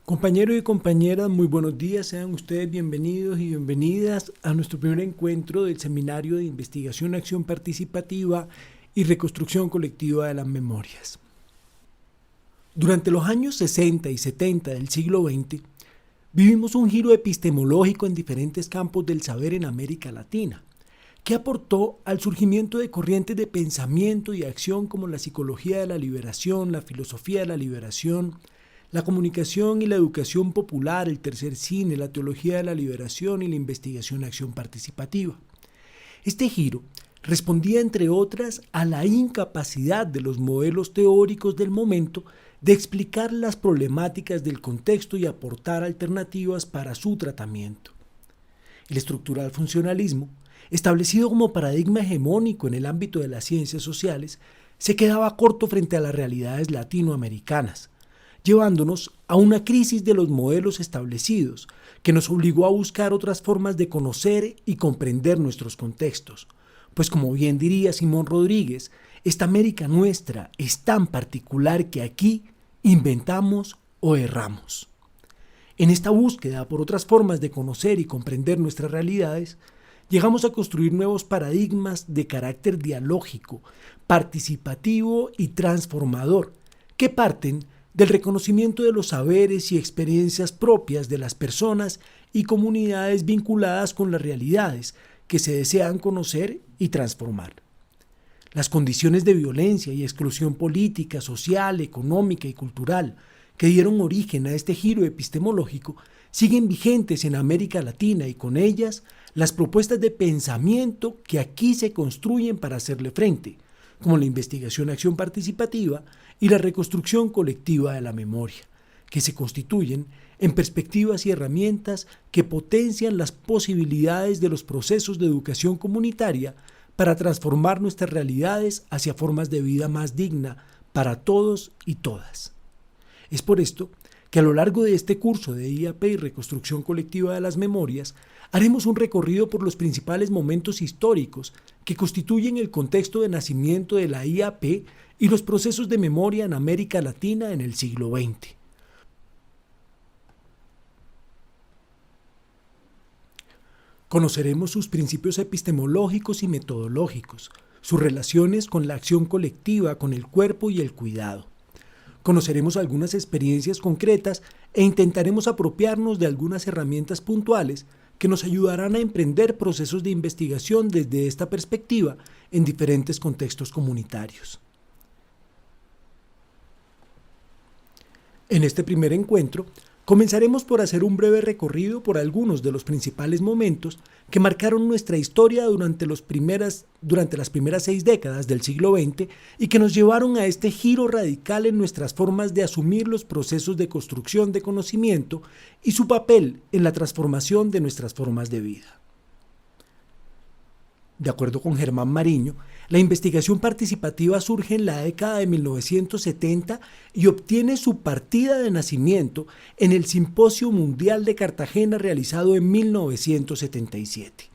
Compañeros y compañeras, muy buenos días, sean ustedes bienvenidos y bienvenidas a nuestro primer encuentro del Seminario de Investigación, Acción Participativa y Reconstrucción Colectiva de las Memorias. Durante los años 60 y 70 del siglo XX, vivimos un giro epistemológico en diferentes campos del saber en América Latina, que aportó al surgimiento de corrientes de pensamiento y acción como la psicología de la liberación, la filosofía de la liberación, la comunicación y la educación popular, el tercer cine, la teología de la liberación y la investigación-acción participativa. Este giro respondía, entre otras, a la incapacidad de los modelos teóricos del momento de explicar las problemáticas del contexto y aportar alternativas para su tratamiento. El estructural funcionalismo, establecido como paradigma hegemónico en el ámbito de las ciencias sociales, se quedaba corto frente a las realidades latinoamericanas, llevándonos a una crisis de los modelos establecidos, que nos obligó a buscar otras formas de conocer y comprender nuestros contextos. Pues como bien diría Simón Rodríguez, esta América nuestra es tan particular que aquí inventamos o erramos. En esta búsqueda por otras formas de conocer y comprender nuestras realidades, llegamos a construir nuevos paradigmas de carácter dialógico, participativo y transformador, que parten del reconocimiento de los saberes y experiencias propias de las personas y comunidades vinculadas con las realidades que se desean conocer y transformar. Las condiciones de violencia y exclusión política, social, económica y cultural que dieron origen a este giro epistemológico siguen vigentes en América Latina y con ellas las propuestas de pensamiento que aquí se construyen para hacerle frente, como la investigación-acción participativa y la reconstrucción colectiva de la memoria, que se constituyen en perspectivas y herramientas que potencian las posibilidades de los procesos de educación comunitaria para transformar nuestras realidades hacia formas de vida más digna para todos y todas. Es por esto que a lo largo de este curso de IAP y Reconstrucción Colectiva de las Memorias, haremos un recorrido por los principales momentos históricos que constituyen el contexto de nacimiento de la IAP y los procesos de memoria en América Latina en el siglo XX. Conoceremos sus principios epistemológicos y metodológicos, sus relaciones con la acción colectiva, con el cuerpo y el cuidado. Conoceremos algunas experiencias concretas e intentaremos apropiarnos de algunas herramientas puntuales que nos ayudarán a emprender procesos de investigación desde esta perspectiva en diferentes contextos comunitarios. En este primer encuentro, comenzaremos por hacer un breve recorrido por algunos de los principales momentos que marcaron nuestra historia durante las primeras 6 décadas del siglo XX y que nos llevaron a este giro radical en nuestras formas de asumir los procesos de construcción de conocimiento y su papel en la transformación de nuestras formas de vida. De acuerdo con Germán Mariño, la investigación participativa surge en la década de 1970 y obtiene su partida de nacimiento en el Simposio Mundial de Cartagena realizado en 1977.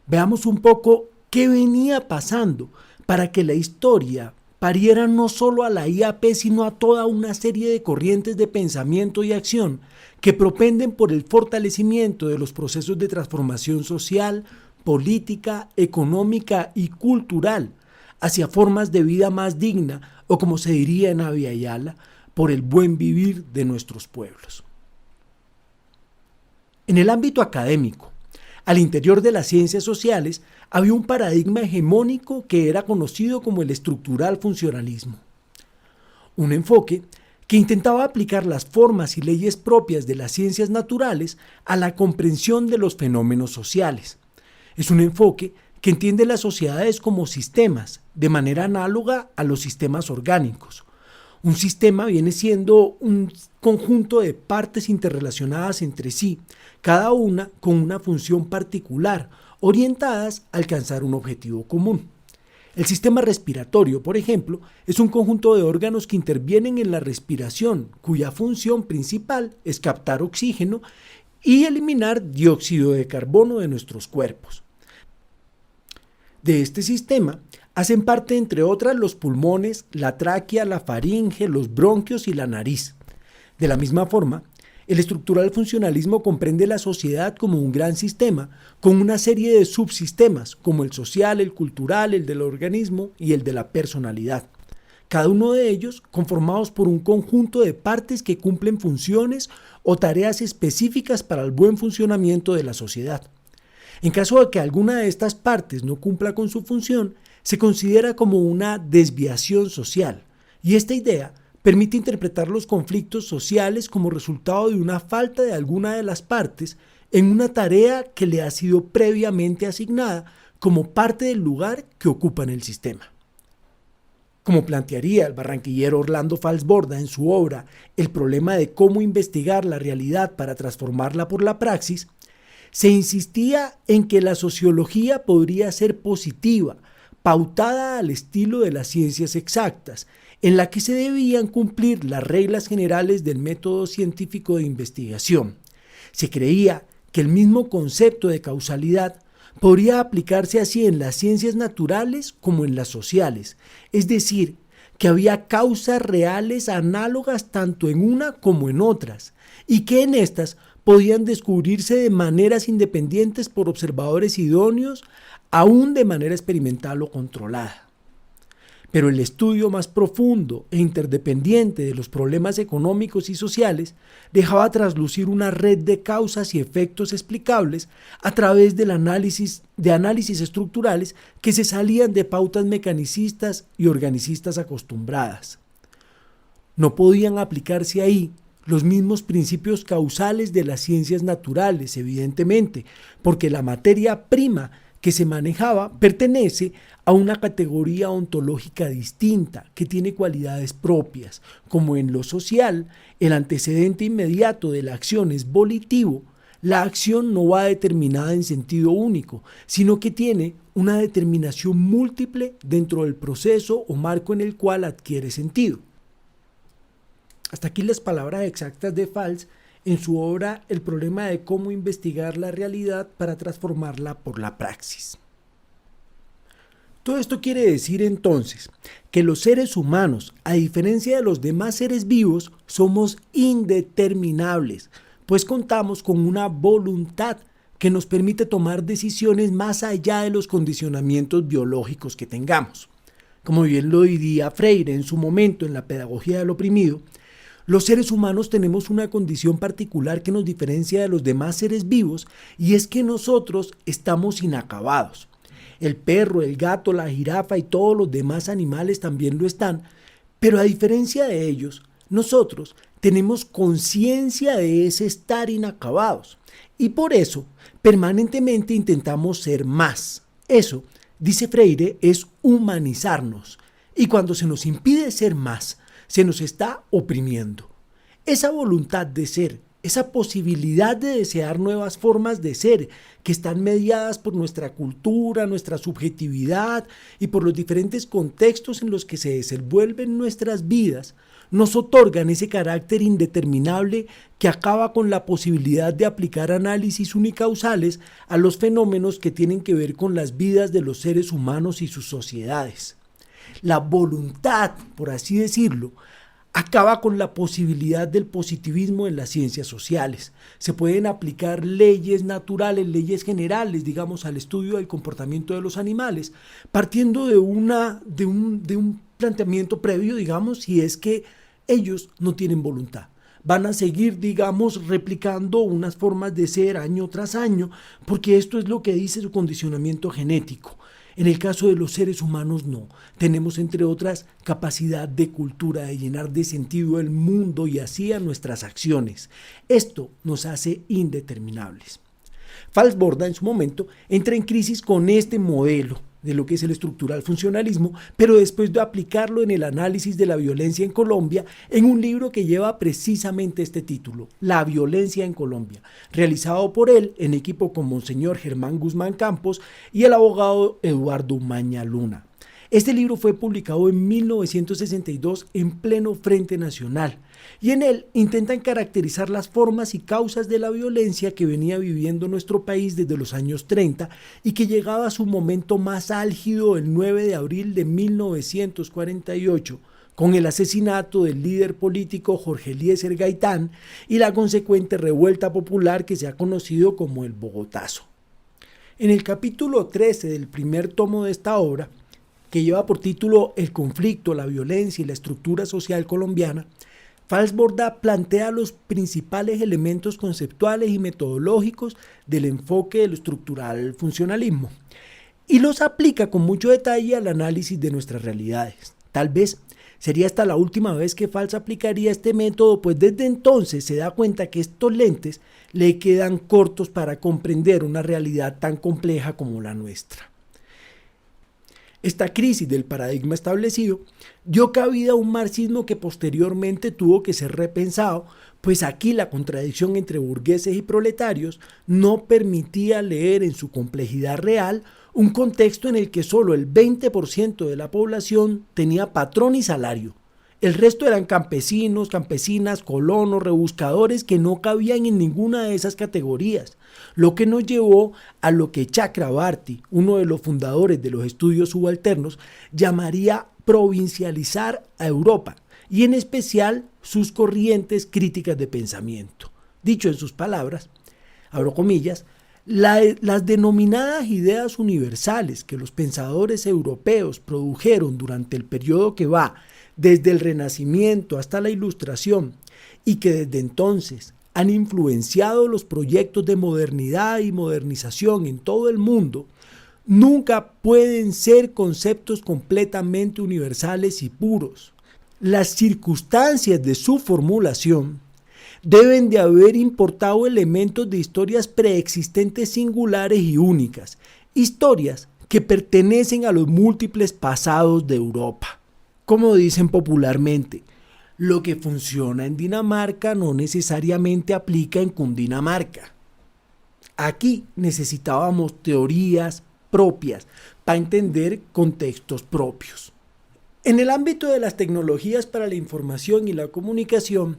Veamos un poco qué venía pasando para que la historia pariera no solo a la IAP, sino a toda una serie de corrientes de pensamiento y acción que propenden por el fortalecimiento de los procesos de transformación social, política, económica y cultural hacia formas de vida más digna, o como se diría en Abya Yala, por el buen vivir de nuestros pueblos. En el ámbito académico, al interior de las ciencias sociales, había un paradigma hegemónico que era conocido como el estructural funcionalismo. Un enfoque que intentaba aplicar las formas y leyes propias de las ciencias naturales a la comprensión de los fenómenos sociales. Es un enfoque que entiende las sociedades como sistemas, de manera análoga a los sistemas orgánicos. Un sistema viene siendo un conjunto de partes interrelacionadas entre sí, cada una con una función particular, orientadas a alcanzar un objetivo común. El sistema respiratorio, por ejemplo, es un conjunto de órganos que intervienen en la respiración, cuya función principal es captar oxígeno y eliminar dióxido de carbono de nuestros cuerpos. De este sistema hacen parte, entre otras, los pulmones, la tráquea, la faringe, los bronquios y la nariz. De la misma forma, el estructural funcionalismo comprende la sociedad como un gran sistema, con una serie de subsistemas, como el social, el cultural, el del organismo y el de la personalidad. Cada uno de ellos conformados por un conjunto de partes que cumplen funciones o tareas específicas para el buen funcionamiento de la sociedad. En caso de que alguna de estas partes no cumpla con su función, se considera como una desviación social, y esta idea permite interpretar los conflictos sociales como resultado de una falta de alguna de las partes en una tarea que le ha sido previamente asignada como parte del lugar que ocupa en el sistema. Como plantearía el barranquillero Orlando Falsborda en su obra El problema de cómo investigar la realidad para transformarla por la praxis, se insistía en que la sociología podría ser positiva, pautada al estilo de las ciencias exactas, en la que se debían cumplir las reglas generales del método científico de investigación. Se creía que el mismo concepto de causalidad podría aplicarse así en las ciencias naturales como en las sociales, es decir, que había causas reales análogas tanto en una como en otras, y que en estas podían descubrirse de maneras independientes por observadores idóneos, aún de manera experimental o controlada. Pero el estudio más profundo e interdependiente de los problemas económicos y sociales dejaba traslucir una red de causas y efectos explicables a través del análisis estructurales que se salían de pautas mecanicistas y organicistas acostumbradas. No podían aplicarse ahí los mismos principios causales de las ciencias naturales, evidentemente, porque la materia prima que se manejaba pertenece a una categoría ontológica distinta que tiene cualidades propias, como en lo social, el antecedente inmediato de la acción es volitivo. La acción no va determinada en sentido único, sino que tiene una determinación múltiple dentro del proceso o marco en el cual adquiere sentido. Hasta aquí las palabras exactas de Fals en su obra El problema de cómo investigar la realidad para transformarla por la praxis. Todo esto quiere decir entonces que los seres humanos, a diferencia de los demás seres vivos, somos indeterminables, pues contamos con una voluntad que nos permite tomar decisiones más allá de los condicionamientos biológicos que tengamos. Como bien lo diría Freire en su momento en La pedagogía del oprimido, los seres humanos tenemos una condición particular que nos diferencia de los demás seres vivos, y es que nosotros estamos inacabados. El perro, el gato, la jirafa y todos los demás animales también lo están, pero a diferencia de ellos, nosotros tenemos conciencia de ese estar inacabados, y por eso permanentemente intentamos ser más. Eso, dice Freire, es humanizarnos, y cuando se nos impide ser más, se nos está oprimiendo. Esa voluntad de ser, esa posibilidad de desear nuevas formas de ser que están mediadas por nuestra cultura, nuestra subjetividad y por los diferentes contextos en los que se desenvuelven nuestras vidas, nos otorgan ese carácter indeterminable que acaba con la posibilidad de aplicar análisis unicausales a los fenómenos que tienen que ver con las vidas de los seres humanos y sus sociedades. La voluntad, por así decirlo, acaba con la posibilidad del positivismo en las ciencias sociales. Se pueden aplicar leyes naturales, leyes generales, digamos, al estudio del comportamiento de los animales, partiendo de un planteamiento previo, digamos, y es que ellos no tienen voluntad. Van a seguir, digamos, replicando unas formas de ser año tras año, porque esto es lo que dice su condicionamiento genético. En el caso de los seres humanos no. Tenemos, entre otras, capacidad de cultura, de llenar de sentido el mundo y así a nuestras acciones. Esto nos hace indeterminables. Falsborda en su momento entra en crisis con este modelo de lo que es el estructural funcionalismo, pero después de aplicarlo en el análisis de la violencia en Colombia, en un libro que lleva precisamente este título, La violencia en Colombia, realizado por él en equipo con Monseñor Germán Guzmán Campos y el abogado Eduardo Umaña Luna. Este libro fue publicado en 1962 en pleno Frente Nacional, y en él intentan caracterizar las formas y causas de la violencia que venía viviendo nuestro país desde los años 30 y que llegaba a su momento más álgido el 9 de abril de 1948, con el asesinato del líder político Jorge Eliezer Gaitán y la consecuente revuelta popular que se ha conocido como el Bogotazo. En el capítulo 13 del primer tomo de esta obra, que lleva por título El conflicto, la violencia y la estructura social colombiana, Falsborda plantea los principales elementos conceptuales y metodológicos del enfoque del estructural funcionalismo y los aplica con mucho detalle al análisis de nuestras realidades. Tal vez sería hasta la última vez que Fals aplicaría este método, pues desde entonces se da cuenta que estos lentes le quedan cortos para comprender una realidad tan compleja como la nuestra. Esta crisis del paradigma establecido dio cabida a un marxismo que posteriormente tuvo que ser repensado, pues aquí la contradicción entre burgueses y proletarios no permitía leer en su complejidad real un contexto en el que solo el 20% de la población tenía patrón y salario. El resto eran campesinos, campesinas, colonos, rebuscadores que no cabían en ninguna de esas categorías, lo que nos llevó a lo que Chakrabarty, uno de los fundadores de los estudios subalternos, llamaría provincializar a Europa, y en especial sus corrientes críticas de pensamiento. Dicho en sus palabras, abro comillas, las denominadas ideas universales que los pensadores europeos produjeron durante el periodo que va desde el Renacimiento hasta la Ilustración y que desde entonces han influenciado los proyectos de modernidad y modernización en todo el mundo, nunca pueden ser conceptos completamente universales y puros. Las circunstancias de su formulación deben de haber importado elementos de historias preexistentes singulares y únicas, historias que pertenecen a los múltiples pasados de Europa. Como dicen popularmente, lo que funciona en Dinamarca no necesariamente aplica en Cundinamarca. Aquí necesitábamos teorías propias para entender contextos propios. En el ámbito de las tecnologías para la información y la comunicación,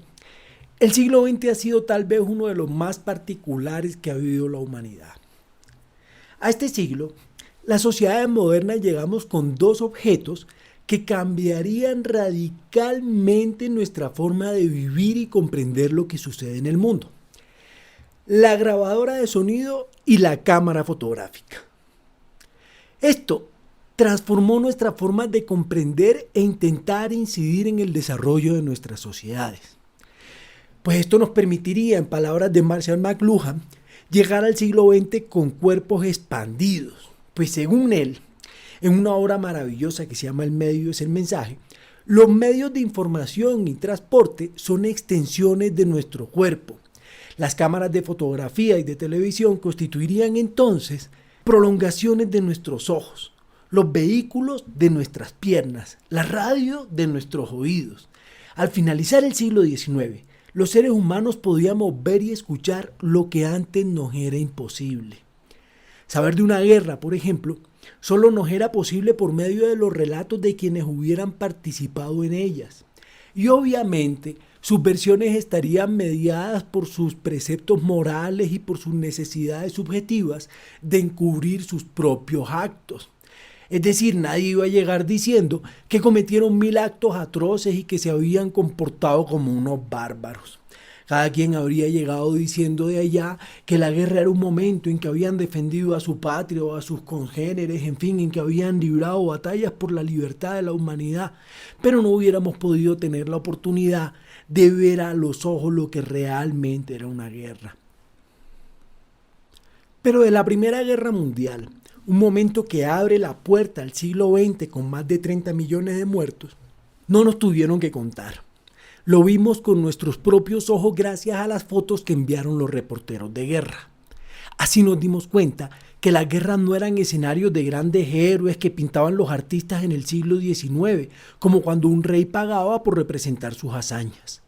el siglo XX ha sido tal vez uno de los más particulares que ha vivido la humanidad. A este siglo, las sociedades modernas llegamos con dos objetos que cambiarían radicalmente nuestra forma de vivir y comprender lo que sucede en el mundo: la grabadora de sonido y la cámara fotográfica. Esto transformó nuestra forma de comprender e intentar incidir en el desarrollo de nuestras sociedades. Pues esto nos permitiría, en palabras de Marshall McLuhan, llegar al siglo XX con cuerpos expandidos, pues según él, en una obra maravillosa que se llama El medio es el mensaje, los medios de información y transporte son extensiones de nuestro cuerpo. Las cámaras de fotografía y de televisión constituirían entonces prolongaciones de nuestros ojos, los vehículos de nuestras piernas, la radio de nuestros oídos. Al finalizar el siglo XIX, los seres humanos podíamos ver y escuchar lo que antes nos era imposible. Saber de una guerra, por ejemplo, solo nos era posible por medio de los relatos de quienes hubieran participado en ellas. Y obviamente sus versiones estarían mediadas por sus preceptos morales y por sus necesidades subjetivas de encubrir sus propios actos. Es decir, nadie iba a llegar diciendo que cometieron 1000 actos atroces y que se habían comportado como unos bárbaros. Cada quien habría llegado diciendo de allá que la guerra era un momento en que habían defendido a su patria o a sus congéneres, en fin, en que habían librado batallas por la libertad de la humanidad, pero no hubiéramos podido tener la oportunidad de ver a los ojos lo que realmente era una guerra. Pero de la Primera Guerra Mundial, un momento que abre la puerta al siglo XX con más de 30 millones de muertos, no nos tuvieron que contar. Lo vimos con nuestros propios ojos gracias a las fotos que enviaron los reporteros de guerra. Así nos dimos cuenta que las guerras no eran escenarios de grandes héroes que pintaban los artistas en el siglo XIX, como cuando un rey pagaba por representar sus hazañas.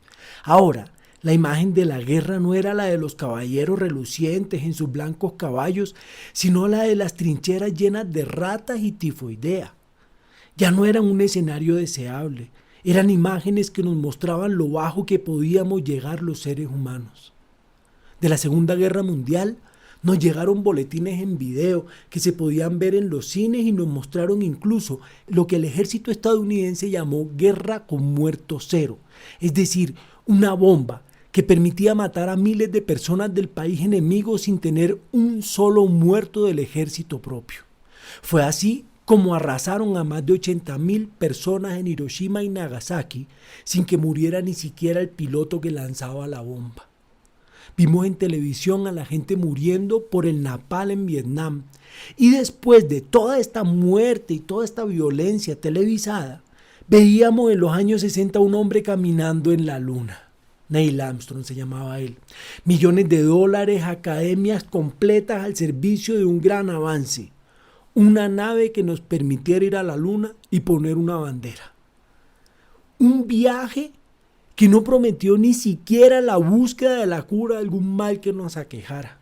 Ahora, la imagen de la guerra no era la de los caballeros relucientes en sus blancos caballos, sino la de las trincheras llenas de ratas y tifoidea. Ya no eran un escenario deseable, eran imágenes que nos mostraban lo bajo que podíamos llegar los seres humanos. De la Segunda Guerra Mundial Nos llegaron boletines en video que se podían ver en los cines y nos mostraron incluso lo que el ejército estadounidense llamó guerra con muerto cero, es decir, una bomba que permitía matar a miles de personas del país enemigo sin tener un solo muerto del ejército propio. Fue así como arrasaron a más de 80.000 personas en Hiroshima y Nagasaki sin que muriera ni siquiera el piloto que lanzaba la bomba. Vimos en televisión a la gente muriendo por el napalm en Vietnam. Y después de toda esta muerte y toda esta violencia televisada, veíamos en los años 60 un hombre caminando en la luna. Neil Armstrong se llamaba él. Millones de dólares, academias completas al servicio de un gran avance. Una nave que nos permitiera ir a la luna y poner una bandera. Un viaje que no prometió ni siquiera la búsqueda de la cura de algún mal que nos aquejara.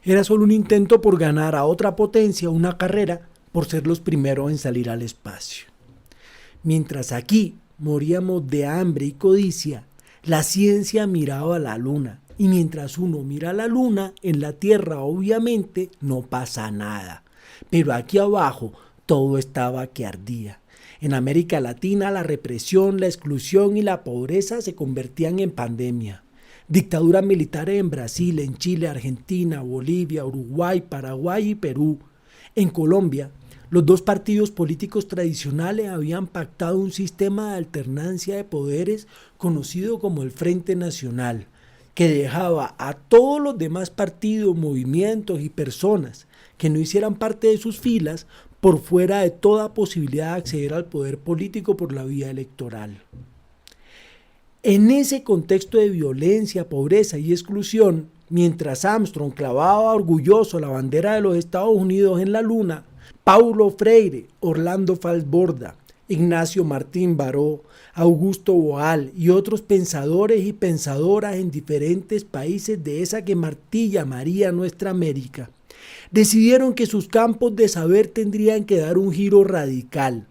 Era solo un intento por ganar a otra potencia una carrera por ser los primeros en salir al espacio. Mientras aquí moríamos de hambre y codicia, la ciencia miraba a la luna. Y mientras uno mira a la luna, en la Tierra obviamente no pasa nada. Pero aquí abajo todo estaba que ardía. En América Latina la represión, la exclusión y la pobreza se convertían en pandemia. Dictaduras militares en Brasil, en Chile, Argentina, Bolivia, Uruguay, Paraguay y Perú. En Colombia, los dos partidos políticos tradicionales habían pactado un sistema de alternancia de poderes conocido como el Frente Nacional, que dejaba a todos los demás partidos, movimientos y personas que no hicieran parte de sus filas por fuera de toda posibilidad de acceder al poder político por la vía electoral. En ese contexto de violencia, pobreza y exclusión, mientras Armstrong clavaba orgulloso la bandera de los Estados Unidos en la luna, Paulo Freire, Orlando Falsborda, Ignacio Martín Baró, Augusto Boal y otros pensadores y pensadoras en diferentes países de esa que Martí llamaría nuestra América, decidieron que sus campos de saber tendrían que dar un giro radical,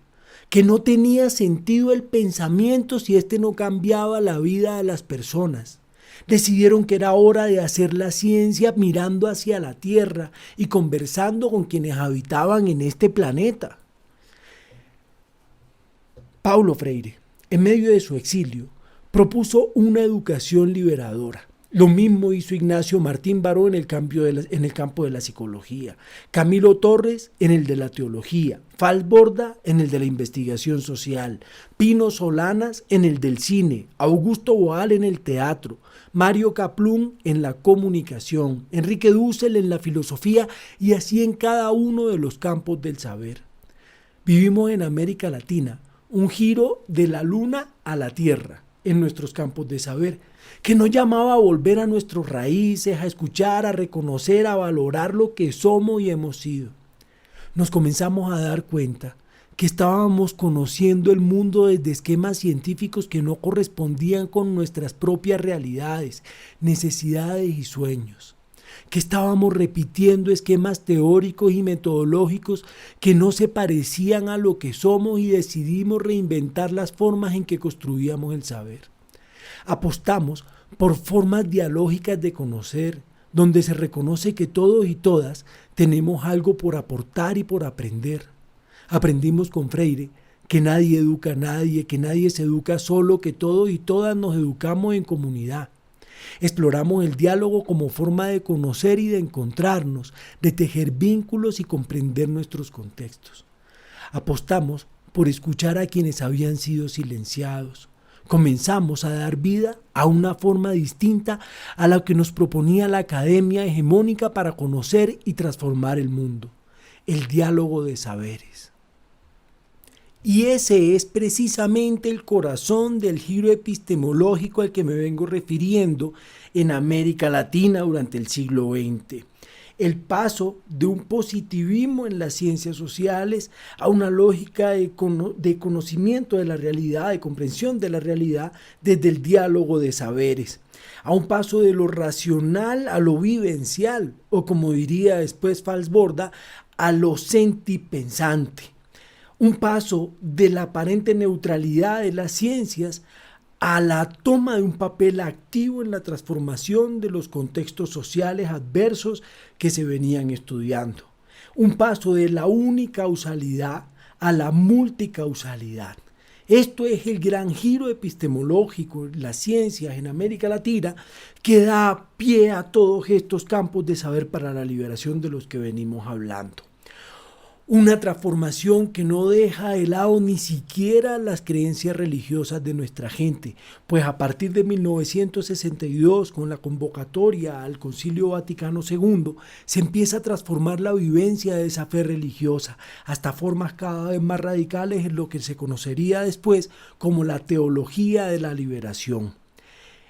que no tenía sentido el pensamiento si éste no cambiaba la vida de las personas. Decidieron que era hora de hacer la ciencia mirando hacia la Tierra y conversando con quienes habitaban en este planeta. Paulo Freire, en medio de su exilio, propuso una educación liberadora. Lo mismo hizo Ignacio Martín Baró en el campo de la psicología, Camilo Torres en el de la teología, Falsborda en el de la investigación social, Pino Solanas en el del cine, Augusto Boal en el teatro, Mario Kaplún en la comunicación, Enrique Dussel en la filosofía y así en cada uno de los campos del saber. Vivimos en América Latina un giro de la luna a la tierra en nuestros campos de saber, que nos llamaba a volver a nuestras raíces, a escuchar, a reconocer, a valorar lo que somos y hemos sido. Nos comenzamos a dar cuenta que estábamos conociendo el mundo desde esquemas científicos que no correspondían con nuestras propias realidades, necesidades y sueños. Que estábamos repitiendo esquemas teóricos y metodológicos que no se parecían a lo que somos y decidimos reinventar las formas en que construíamos el saber. Apostamos por formas dialógicas de conocer, donde se reconoce que todos y todas tenemos algo por aportar y por aprender. Aprendimos con Freire que nadie educa a nadie, que nadie se educa solo, que todos y todas nos educamos en comunidad. Exploramos el diálogo como forma de conocer y de encontrarnos, de tejer vínculos y comprender nuestros contextos. Apostamos por escuchar a quienes habían sido silenciados. Comenzamos a dar vida a una forma distinta a la que nos proponía la academia hegemónica para conocer y transformar el mundo, el diálogo de saberes. Y ese es precisamente el corazón del giro epistemológico al que me vengo refiriendo en América Latina durante el siglo XX. El paso de un positivismo en las ciencias sociales a una lógica de conocimiento de la realidad, de comprensión de la realidad desde el diálogo de saberes. A un paso de lo racional a lo vivencial, o como diría después Falsborda, a lo sentipensante. Un paso de la aparente neutralidad de las ciencias a la toma de un papel activo en la transformación de los contextos sociales adversos que se venían estudiando. Un paso de la unicausalidad a la multicausalidad. Esto es el gran giro epistemológico en las ciencias en América Latina que da pie a todos estos campos de saber para la liberación de los que venimos hablando. Una transformación que no deja de lado ni siquiera las creencias religiosas de nuestra gente, pues a partir de 1962, con la convocatoria al Concilio Vaticano II, se empieza a transformar la vivencia de esa fe religiosa hasta formas cada vez más radicales en lo que se conocería después como la teología de la liberación.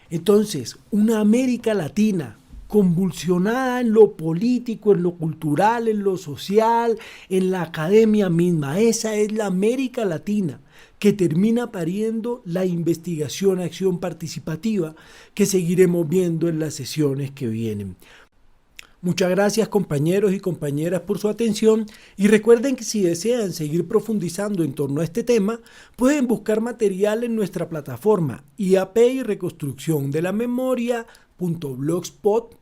Entonces, una América Latina convulsionada en lo político, en lo cultural, en lo social, en la academia misma. Esa es la América Latina que termina pariendo la investigación-acción participativa que seguiremos viendo en las sesiones que vienen. Muchas gracias compañeros y compañeras por su atención y recuerden que si desean seguir profundizando en torno a este tema, pueden buscar material en nuestra plataforma IAP y Reconstrucción de la Memoria.blogspot.com.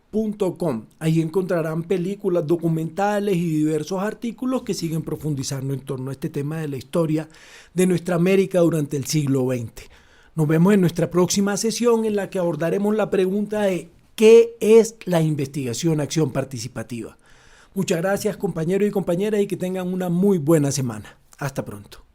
Ahí encontrarán películas, documentales y diversos artículos que siguen profundizando en torno a este tema de la historia de nuestra América durante el siglo XX. Nos vemos en nuestra próxima sesión en la que abordaremos la pregunta de ¿qué es la investigación-acción participativa? Muchas gracias compañeros y compañeras y que tengan una muy buena semana. Hasta pronto.